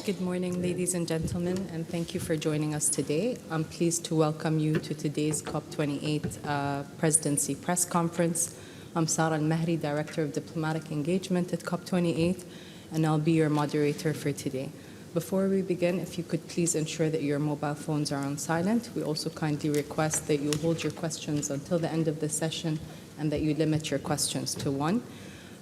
Good morning, ladies and gentlemen, and thank you for joining us today. I'm pleased to welcome you to today's COP28 Presidency Press Conference. I'm Sara Al-Mahri, Director of Diplomatic Engagement at COP28, and I'll be your moderator for today. Before we begin, if you could please ensure that your mobile phones are on silent. We also kindly request that you hold your questions until the end of the session and that you limit your questions to one.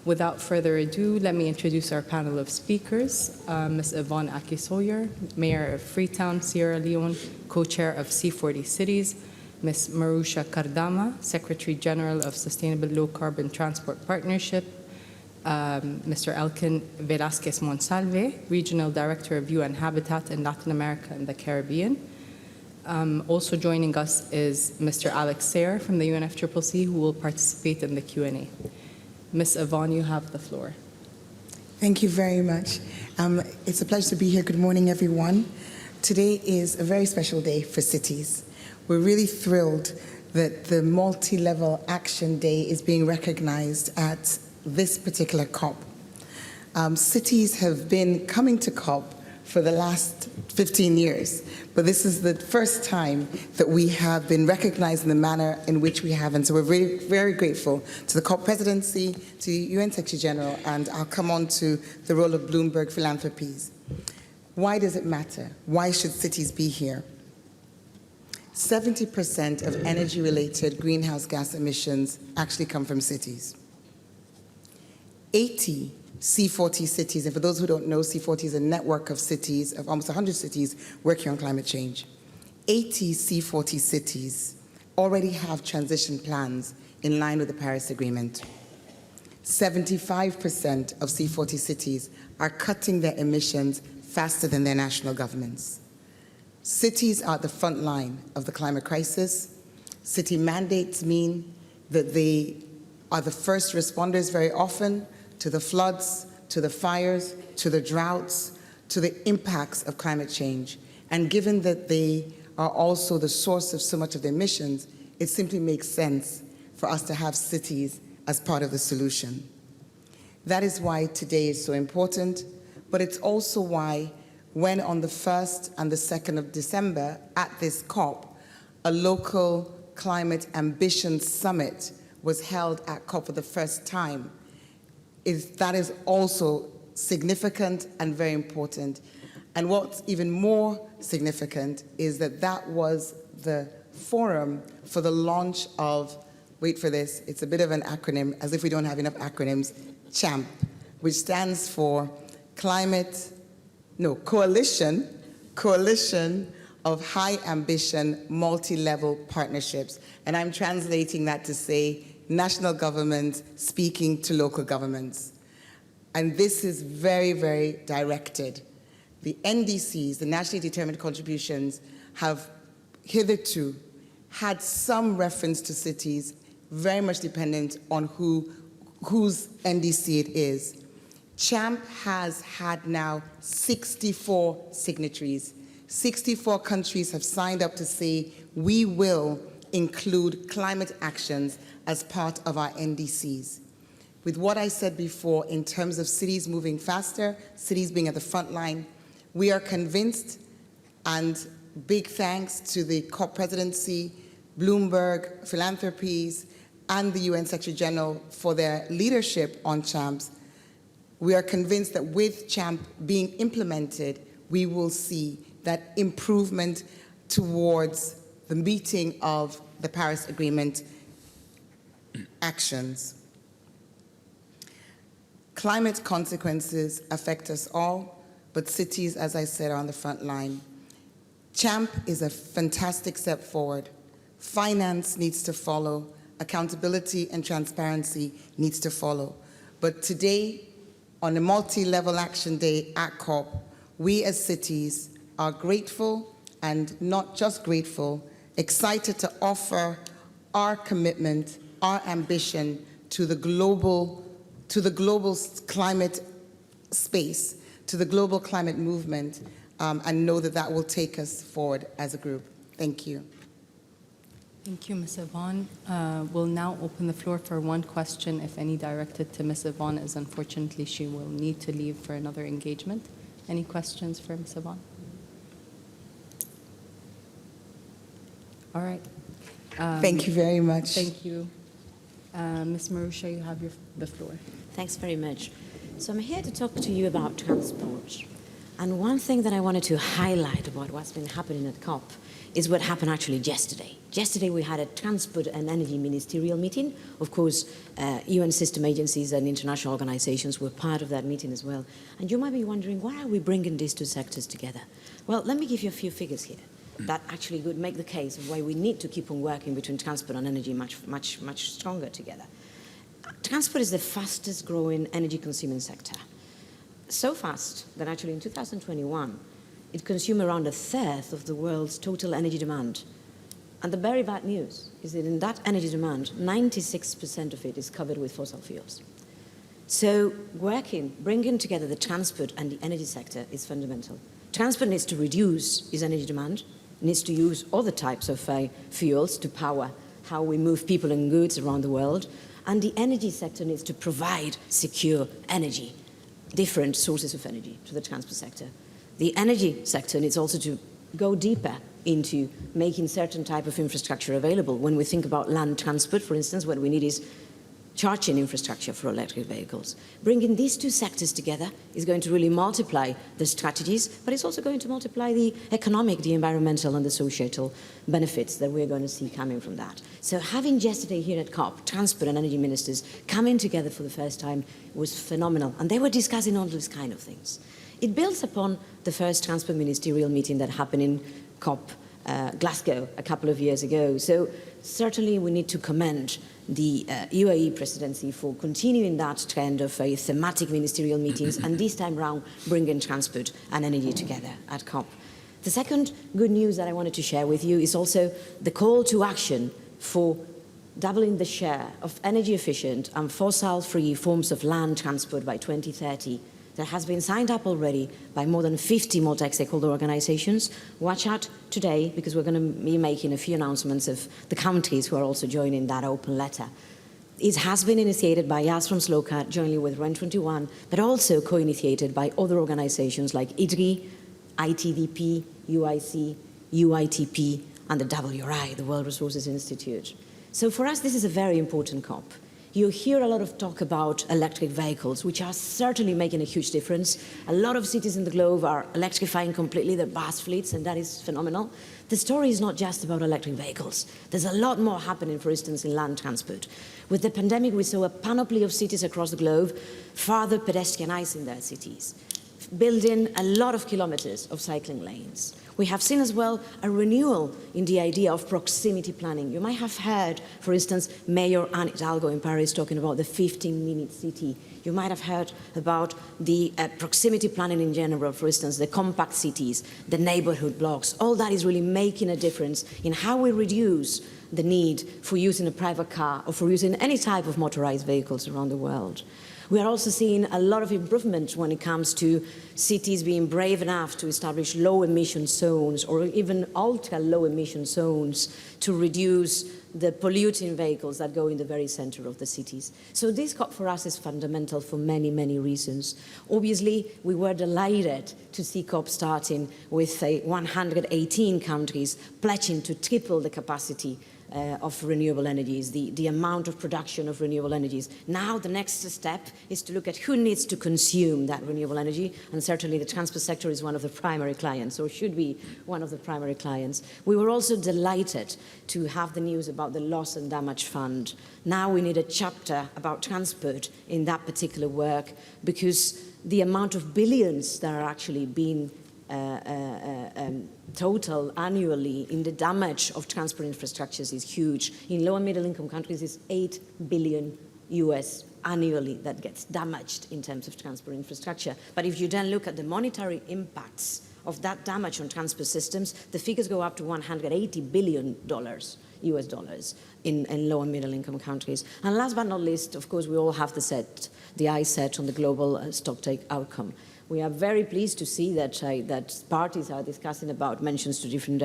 Without further ado, let me introduce our panel of speakers. Ms. Yvonne Aki-Sawyer, Mayor of Freetown, Sierra Leone, Co-Chair of C40 Cities. Ms. Marusha Kardama, Secretary General of Sustainable Low Carbon Transport Partnership. Mr. Elkin Velasquez Monsalve, Regional Director of UN Habitat in Latin America and the Caribbean. Also joining us is Mr. Alex Sayre from the UNFCCC, who will participate in the Q&A. Ms. Yvonne, you have the floor. Thank you very much. It's a pleasure to be here. Good morning, everyone. Today is a very special day for cities. We're really thrilled that the multi-level action day is being recognized at this particular COP. Cities have been coming to COP for the last 15 years, but this is the first time that we have been recognized in the manner in which we have, and so we're very, very grateful to the COP Presidency, to UN Secretary General, and I'll come on to the role of Bloomberg Philanthropies. Why does it matter? Why should cities be here? 70% of energy-related greenhouse gas emissions actually come from cities. 80 C40 cities, and for those who don't know, C40 is a network of cities, of almost 100 cities working on climate change. 80 C40 cities already have transition plans in line with the Paris Agreement. 75% of C40 cities are cutting their emissions faster than their national governments. Cities are at the front line of the climate crisis. City mandates mean that they are the first responders very often to the floods, to the fires, to the droughts, to the impacts of climate change. And given that they are also the source of so much of the emissions, it simply makes sense for us to have cities as part of the solution. That is why today is so important, but it's also why when on the 1st and the 2nd of December at this COP, a local climate ambition summit was held at COP for the first time. That is also significant and very important. And what's even more significant is that that was the forum for the launch of, wait for this, it's a bit of an acronym, as if we don't have enough acronyms, CHAMP, which stands for Coalition of High Ambition Multi-Level Partnerships. And I'm translating that to say national governments speaking to local governments. And this is very, very directed. The NDCs, the nationally determined contributions, have hitherto had some reference to cities, very much dependent on whose NDC it is. CHAMP has had now 64 signatories. 64 countries have signed up to say we will include climate actions as part of our NDCs. With what I said before in terms of cities moving faster, cities being at the front line, we are convinced, and big thanks to the COP Presidency, Bloomberg Philanthropies, and the UN Secretary General for their leadership on CHAMPs. We are convinced that with CHAMP being implemented, we will see that improvement towards the meeting of the Paris Agreement actions. Climate consequences affect us all, but cities, as I said, are on the front line. CHAMP is a fantastic step forward. Finance needs to follow. Accountability and transparency needs to follow. But today, on a multi-level action day at COP, we as cities are grateful, and not just grateful, excited to offer our commitment, our ambition to the global climate space, to the global climate movement, and know that that will take us forward as a group. Thank you. Thank you, Ms. Yvonne. We'll now open the floor for one question, if any, directed to Ms. Yvonne, as unfortunately she will need to leave for another engagement. Any questions for Ms. Aban? All right. Thank you very much. Thank you. Ms. Marusha, you have the floor. Thanks very much. So I'm here to talk to you about transport. And one thing that I wanted to highlight about what's been happening at COP is what happened actually yesterday. Yesterday we had a transport and energy ministerial meeting. Of course, UN system agencies and international organizations were part of that meeting as well. And you might be wondering, why are we bringing these two sectors together? Well, let me give you a few figures here that actually would make the case of why we need to keep on working between transport and energy much stronger together. Transport is the fastest growing energy consuming sector. So fast that actually in 2021, it consumed around 1/3 of the world's total energy demand. And the very bad news is that in that energy demand, 96% of it is covered with fossil fuels. So bringing together the transport and the energy sector is fundamental. Transport needs to reduce its energy demand, needs to use other types of fuels to power how we move people and goods around the world. And the energy sector needs to provide secure energy, different sources of energy to the transport sector. The energy sector needs also to go deeper into making certain type of infrastructure available. When we think about land transport, for instance, what we need is charging infrastructure for electric vehicles. Bringing these two sectors together is going to really multiply the strategies, but it's also going to multiply the economic, the environmental, and the societal benefits that we're going to see coming from that. So having yesterday here at COP, transport and energy ministers coming together for the first time was phenomenal, and they were discussing all these kind of things. It builds upon the first transport ministerial meeting that happened in COP Glasgow a couple of years ago. So certainly we need to commend the UAE presidency for continuing that trend of thematic ministerial meetings and this time round bringing transport and energy together at COP. The second good news that I wanted to share with you is also the call to action for doubling the share of energy efficient and fossil-free forms of land transport by 2030. That has been signed up already by more than 50 multi-stakeholder organizations. Watch out today, because we're going to be making a few announcements of the countries who are also joining that open letter. It has been initiated by us from SLOCAT, jointly with REN21, but also co-initiated by other organizations like IDRI, ITDP, UIC, UITP, and the WRI, the World Resources Institute. So for us, this is a very important COP. You hear a lot of talk about electric vehicles, which are certainly making a huge difference. A lot of cities in the globe are electrifying completely their bus fleets, and that is phenomenal. The story is not just about electric vehicles. There's a lot more happening, for instance, in land transport. With the pandemic, we saw a panoply of cities across the globe further pedestrianizing their cities, building a lot of kilometers of cycling lanes. We have seen as well a renewal in the idea of proximity planning. You might have heard, for instance, Mayor Anne Hidalgo in Paris talking about the 15-minute city. You might have heard about the proximity planning in general, for instance, the compact cities, the neighborhood blocks. All that is really making a difference in how we reduce the need for using a private car or for using any type of motorized vehicles around the world. We are also seeing a lot of improvement when it comes to cities being brave enough to establish low-emission zones or even ultra-low-emission zones to reduce the polluting vehicles that go in the very center of the cities. So this COP for us is fundamental for many, many reasons. Obviously, we were delighted to see COP starting with 118 countries pledging to triple the capacity of renewable energies, the amount of production of renewable energies. Now the next step is to look at who needs to consume that renewable energy, and certainly the transport sector is one of the primary clients, or should be one of the primary clients. We were also delighted to have the news about the Loss and Damage Fund. Now we need a chapter about transport in that particular work, because the amount of billions that are actually being total annually in the damage of transport infrastructures is huge. In low and middle income countries, it's $8 billion US annually that gets damaged in terms of transport infrastructure. But if you then look at the monetary impacts of that damage on transport systems, the figures go up to $180 billion US dollars in low and middle income countries. And last but not least, of course, we all have the eye set on the global stocktake outcome. We are very pleased to see that parties are discussing about mentions to different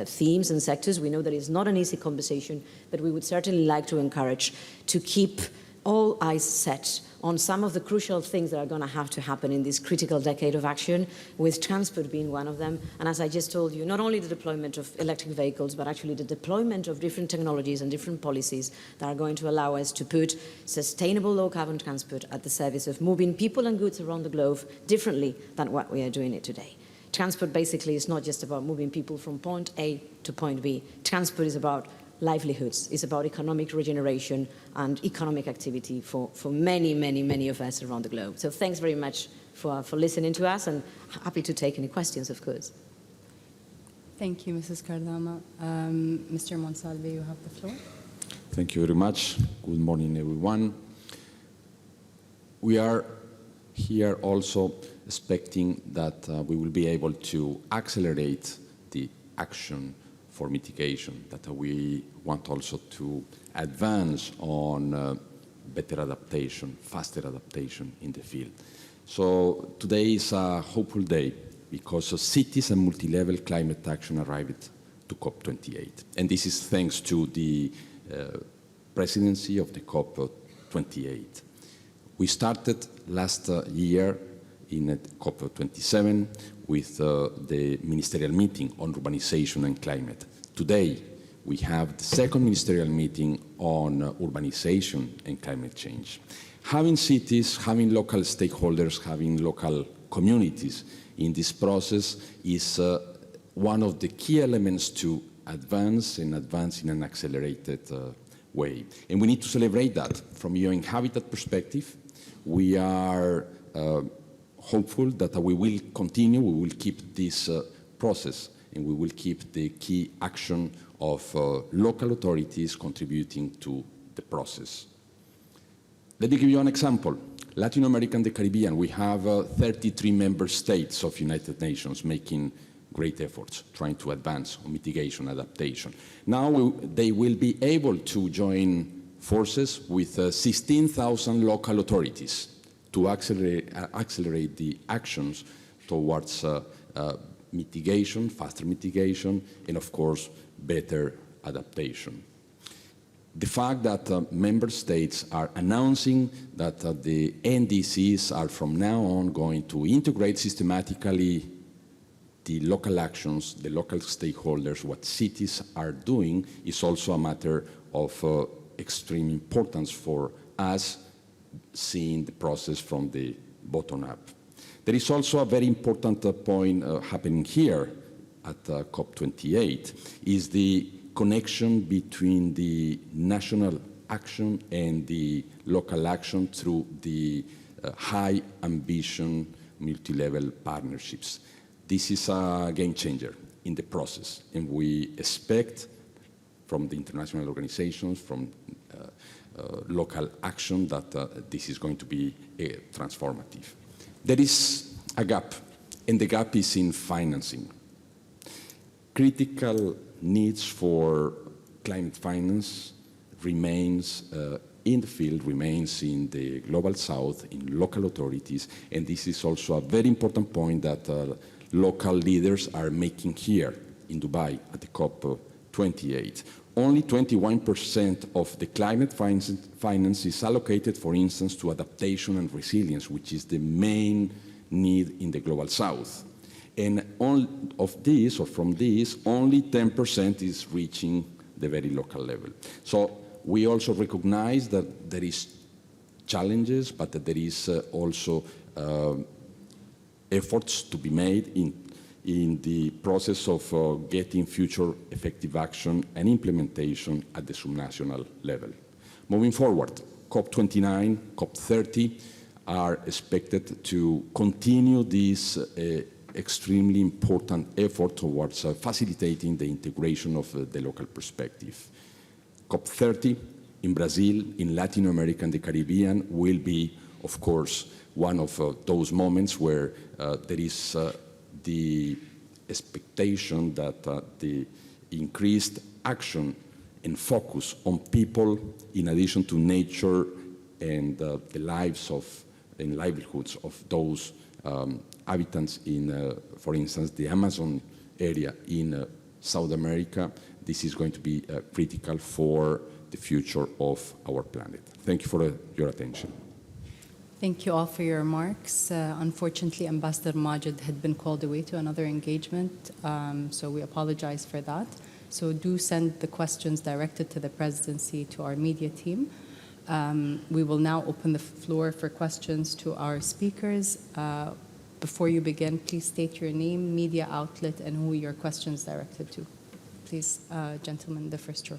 themes and sectors. We know that it's not an easy conversation, but we would certainly like to encourage to keep all eyes set on some of the crucial things that are going to happen in this critical decade of action, with transport being one of them. And as I just told you, not only the deployment of electric vehicles, but actually the deployment of different technologies and different policies that are going to allow us to put sustainable low-carbon transport at the service of moving people and goods around the globe differently than what we are doing it today. Transport basically is not just about moving people from point A to point B. Transport is about livelihoods. It's about economic regeneration and economic activity for many, many, many of us around the globe. So thanks very much for listening to us, and happy to take any questions, of course. Thank you, Mrs. Kardama. Mr. Monsalve, you have the floor. Thank you very much. Good morning, everyone. We are here also expecting that we will be able to accelerate the action for mitigation, that we want also to advance on better adaptation, faster adaptation in the field. So today is a hopeful day because cities and multi-level climate action arrived to COP28. And this is thanks to the presidency of the COP28. We started last year in COP27 with the ministerial meeting on urbanization and climate. Today, we have the second ministerial meeting on urbanization and climate change. Having cities, having local stakeholders, having local communities in this process is one of the key elements to advance in an accelerated way. And we need to celebrate that. From a UN Habitat perspective, we are hopeful that we will continue, we will keep this process, and we will keep the key action of local authorities contributing to the process. Let me give you an example. Latin America and the Caribbean, we have 33 member states of United Nations making great efforts, trying to advance on mitigation, adaptation. Now they will be able to join forces with 16,000 local authorities to accelerate the actions towards mitigation, faster mitigation, and of course, better adaptation. The fact that member states are announcing that the NDCs are from now on going to integrate systematically the local actions, the local stakeholders, what cities are doing is also a matter of extreme importance for us seeing the process from the bottom up. There is also a very important point happening here at COP28 is the connection between the national action and the local action through the high ambition multi-level partnerships. This is a game changer in the process, and we expect from the international organizations, from local action, that this is going to be transformative. There is a gap, and the gap is in financing. Critical needs for climate finance remains in the field, remains in the global south, in local authorities, and this is also a very important point that local leaders are making here in Dubai at the COP28. Only 21% of the climate finance is allocated, for instance, to adaptation and resilience, which is the main need in the global south. And of this, or from this, only 10% is reaching the very local level. So we also recognize that there is challenges, but that there is also efforts to be made in the process of getting future effective action and implementation at the subnational level. Moving forward, COP29, COP30 are expected to continue this extremely important effort towards facilitating the integration of the local perspective. COP30 in Brazil, in Latin America and the Caribbean will be, of course, one of those moments where there is the expectation that the increased action and focus on people, in addition to nature and the lives of and livelihoods of those inhabitants in, for instance, the Amazon area in South America, this is going to be critical for the future of our planet. Thank you for your attention. Thank you all for your remarks. Unfortunately, Ambassador Majid had been called away to another engagement, so we apologize for that. So do send the questions directed to the Presidency to our media team. We will now open the floor for questions to our speakers. Before you begin, please state your name, media outlet, and who your question is directed to. Please, gentlemen, the first row.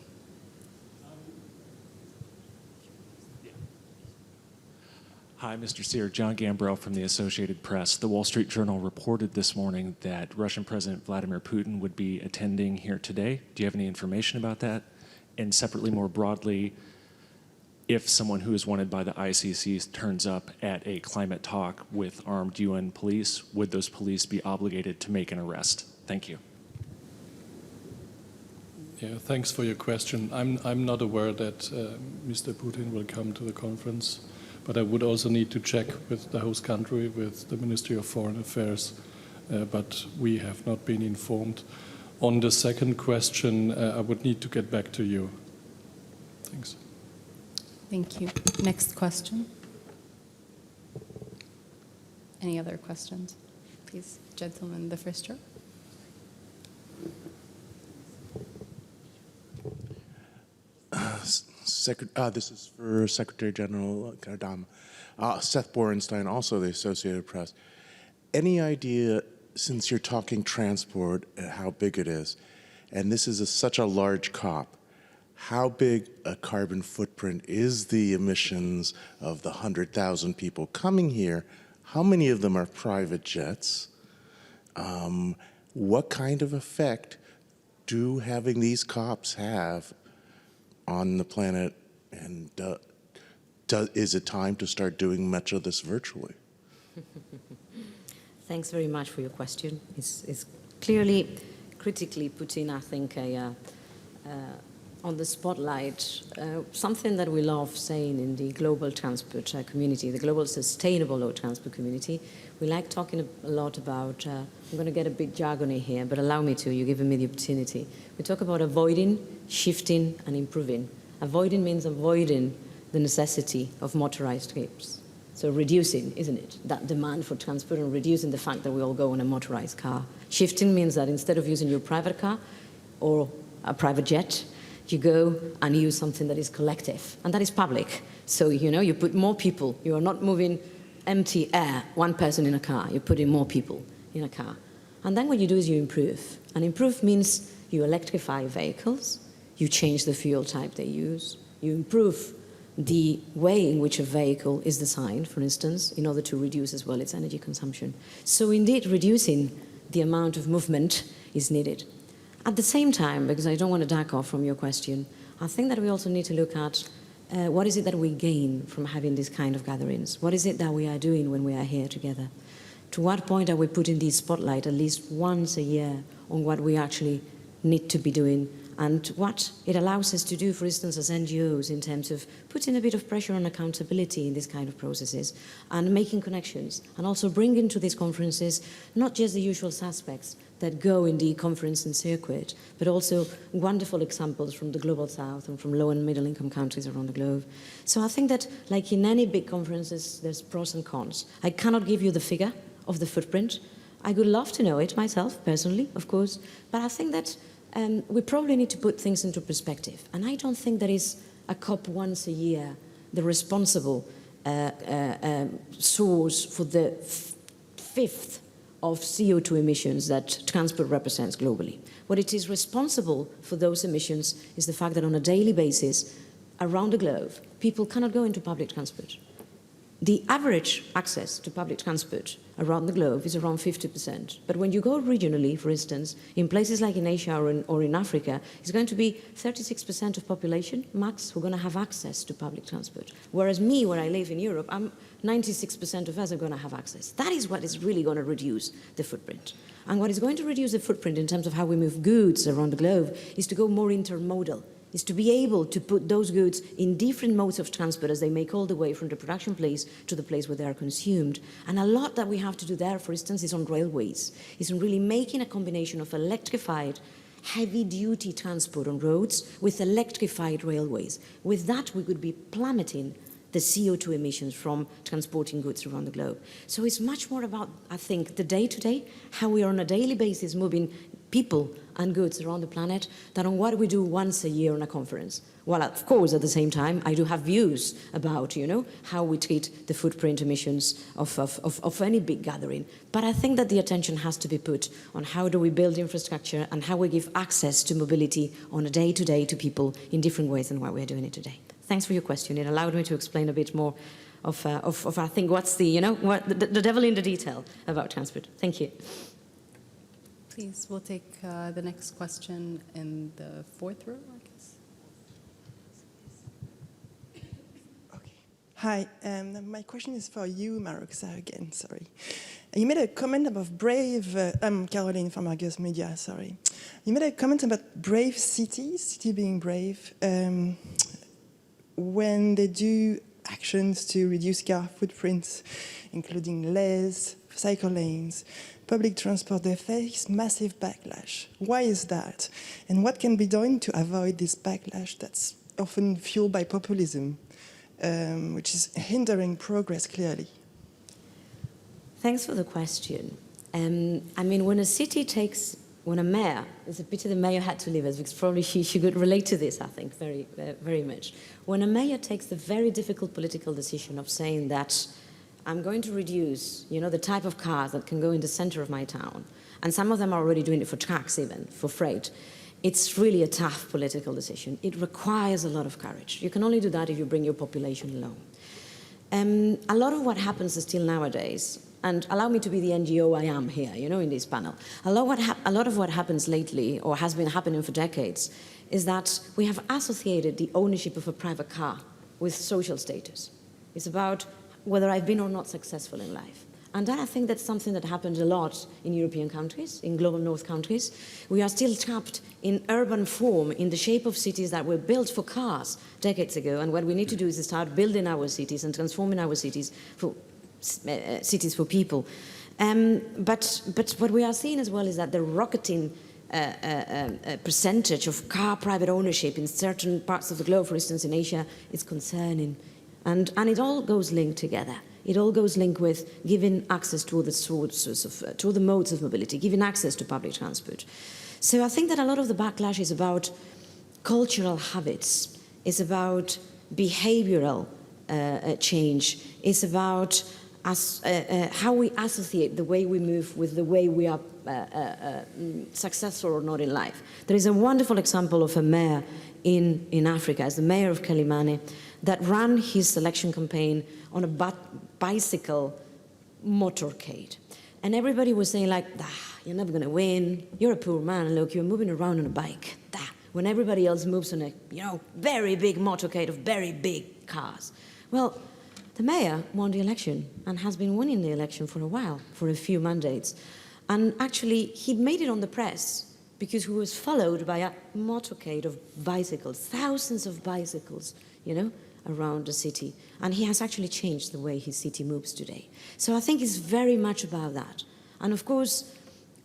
Hi, Mr. Sear. John Gambrell from the Associated Press. The Wall Street Journal reported this morning that Russian President Vladimir Putin would be attending here today. Do you have any information about that? And separately, more broadly, if someone who is wanted by the ICC turns up at a climate talk with armed UN police, would those police be obligated to make an arrest? Thank you. Yeah, thanks for your question. I'm not aware that Mr. Putin will come to the conference. But I would also need to check with the host country, with the Ministry of Foreign Affairs, but we have not been informed. On the second question, I would need to get back to you. Thanks. Thank you. Next question. Any other questions? Please, gentlemen, the first row. This is for Secretary General Kardam. Seth Borenstein, also the Associated Press. Any idea, since you're talking transport, how big it is, and this is such a large COP, how big a carbon footprint is the emissions of the 100,000 people coming here? How many of them are private jets? What kind of effect do having these COPs have on the planet, and is it time to start doing much of this virtually? Thanks very much for your question. It's clearly, critically putting, I think, on the spotlight something that we love saying in the global transport community, the global sustainable road transport community. We like talking a lot about, I'm going to get a bit jargony here, but allow me to, you're giving me the opportunity. We talk about avoiding, shifting, and improving. Avoiding means avoiding the necessity of motorized trips. So reducing, isn't it, that demand for transport, and reducing the fact that we all go in a motorized car. Shifting means that instead of using your private car or a private jet, you go and use something that is collective, and that is public. So, you put more people. You are not moving empty air, one person in a car. You're putting more people in a car. And then what you do is you improve. And improve means you electrify vehicles, you change the fuel type they use, you improve the way in which a vehicle is designed, for instance, in order to reduce as well its energy consumption. So indeed, reducing the amount of movement is needed. At the same time, because I don't want to duck off from your question, I think that we also need to look at what is it that we gain from having these kind of gatherings? What is it that we are doing when we are here together? To what point are we putting the spotlight at least once a year on what we actually need to be doing, and what it allows us to do, for instance, as NGOs, in terms of putting a bit of pressure on accountability in these kind of processes, and making connections, and also bringing to these conferences not just the usual suspects that go in the conference and circuit, but also wonderful examples from the global south and from low and middle income countries around the globe. So I think that, like in any big conferences, there's pros and cons. I cannot give you the figure of the footprint. I would love to know it myself, personally, of course, but I think that we probably need to put things into perspective. And I don't think there is a COP once a year, the responsible source for the fifth of CO2 emissions that transport represents globally. What it is responsible for those emissions is the fact that on a daily basis, around the globe, people cannot go into public transport. The average access to public transport around the globe is around 50%. But when you go regionally, for instance, in places like in Asia or in Africa, it's going to be 36% of population, max, who are going to have access to public transport. Whereas me, where I live in Europe, 96% of us are going to have access. That is what is really going to reduce the footprint. And what is going to reduce the footprint in terms of how we move goods around the globe is to go more intermodal, is to be able to put those goods in different modes of transport as they make all the way from the production place to the place where they are consumed. And a lot that we have to do there, for instance, is on railways, is on really making a combination of electrified heavy-duty transport on roads with electrified railways. With that, we could be plummeting the CO2 emissions from transporting goods around the globe. So it's much more about, I think, the day-to-day, how we are on a daily basis moving people and goods around the planet, than on what we do once a year on a conference. Well, of course, at the same time, I do have views about, how we treat the footprint emissions of any big gathering. But I think that the attention has to be put on how do we build infrastructure and how we give access to mobility on a day-to-day to people in different ways than what we're doing it today. Thanks for your question. It allowed me to explain a bit more of I think, what's the, the devil in the detail about transport. Thank you. Please, we'll take the next question in the fourth row, I guess. Okay. Hi, my question is for you, Maroxa, again, sorry. You made a comment about brave, Caroline from Argus Media, sorry. You made a comment about brave cities, city being brave, when they do actions to reduce car footprints, including lanes, cycle lanes, public transport, they face massive backlash. Why is that? And what can be done to avoid this backlash that's often fueled by populism, which is hindering progress clearly? Thanks for the question. I mean, when a mayor, it's a pity the mayor had to leave us, because probably she could relate to this, I think, very, very much. When a mayor takes the very difficult political decision of saying that I'm going to reduce, the type of cars that can go in the center of my town, and some of them are already doing it for trucks even, for freight, it's really a tough political decision. It requires a lot of courage. You can only do that if you bring your population along. A lot of what happens still nowadays, and allow me to be the NGO I am here, in this panel, a lot of what happens lately, or has been happening for decades, is that we have associated the ownership of a private car with social status. It's about whether I've been or not successful in life. And that, I think, that's something that happens a lot in European countries, in global north countries. We are still trapped in urban form, in the shape of cities that were built for cars decades ago. And what we need to do is start building our cities and transforming our cities for people. But what we are seeing as well is that the rocketing percentage of car private ownership in certain parts of the globe, for instance in Asia, is concerning. And it all goes linked together. It all goes linked with giving access to all the modes of mobility, giving access to public transport. So I think that a lot of the backlash is about cultural habits, it's about behavioral change, it's about how we associate the way we move with the way we are successful or not in life. There is a wonderful example of a mayor in Africa, as the mayor of Kelimane, that ran his election campaign on a bicycle motorcade. And everybody was saying like, you're never gonna win, you're a poor man, look, you're moving around on a bike. When everybody else moves on a very big motorcade of very big cars. Well, the mayor won the election and has been winning the election for a while, for a few mandates. And actually, he made it on the press because he was followed by a motorcade of bicycles, thousands of bicycles, around the city. And he has actually changed the way his city moves today. So I think it's very much about that. And of course,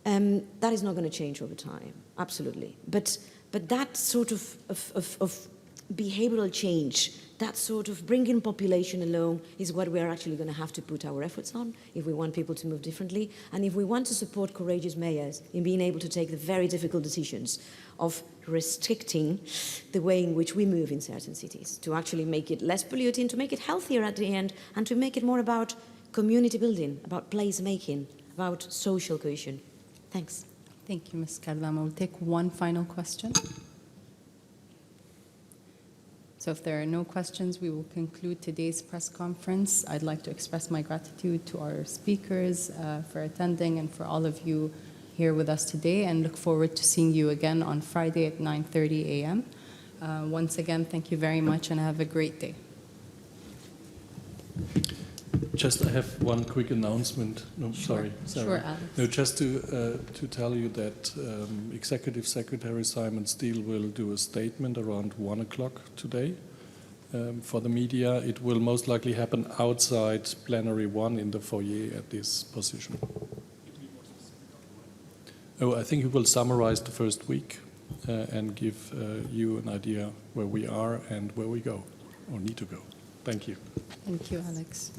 that is not going to change over time, absolutely. But that sort of behavioral change, that sort of bringing population along is what we are actually going to have to put our efforts on if we want people to move differently, and if we want to support courageous mayors in being able to take the very difficult decisions of restricting the way in which we move in certain cities, to actually make it less polluting, to make it healthier at the end, and to make it more about community building, about place making, about social cohesion. Thanks. Thank you, Ms. Kardama. We'll take one final question. So if there are no questions, we will conclude today's press conference. I'd like to express my gratitude to our speakers for attending and for all of you here with us today, and look forward to seeing you again on Friday at 9:30 a.m. Once again, thank you very much and have a great day. I have one quick announcement. No, sorry. Sure, Alex. No, just to tell you that Executive Secretary Simon Steele will do a statement around 1 o'clock today for the media. It will most likely happen outside Plenary 1 in the foyer at this position. Oh, I think he will summarize the first week. and give you an idea where we are and where we go or need to go. Thank you. Thank you, Alex.